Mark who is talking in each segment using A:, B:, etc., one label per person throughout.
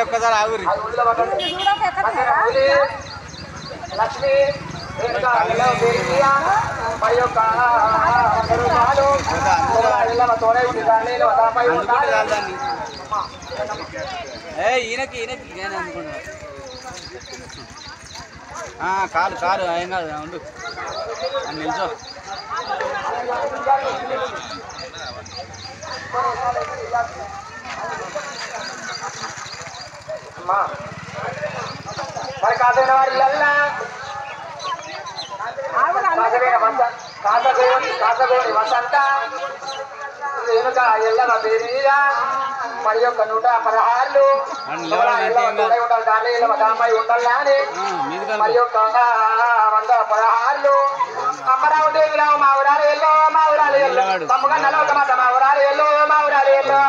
A: ఒక్కసారి ఆగురి లక్ష్మి ఈయనకి ఈయనకి అనుకుంటున్నా కాలు కాలు ఏం కాదు ఉండు అని నిల్చో మరి కాదైన వారిల్లా కాసగోని వసంత వెనుక ఎల్లవ బేరీరా మరి యొక్క 116 ఉండాలి దాని దామై ఉండాలని మరి యొక్క 116 అమ్మరావు దేవిలో మా ఊరాలు ఎల్లో మా ఊరాలు ఎల్లో తమ్ముగన్నలో మా ఊరాలు ఎల్లో మా ఊరాలు ఎల్లో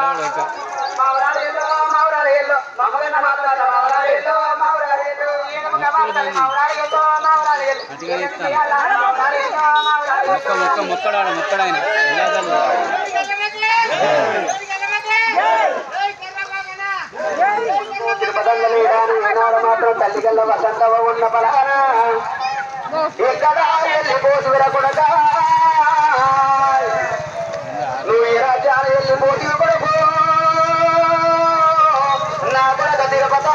A: మా ఊరాలు ఎల్లో మా ఊరాలు ఎల్లో తమ్ముగన్న మా ఊరాలు ఎల్లో మా ఊరాలు ఎల్లో మా ఊరాలు ఎల్లో మా ఊరాలు ఎల్లో మొక్కడాయన మాత్రం తల్లిగల్ల వసంతవ ఉన్న బలానా ఎక్కడా వెళ్ళిపోతు విరకుడగా నువ్వు ఈ రాజ్యాలు వెళ్ళిపోతు కొడుకు నా కొడక తిరుపతి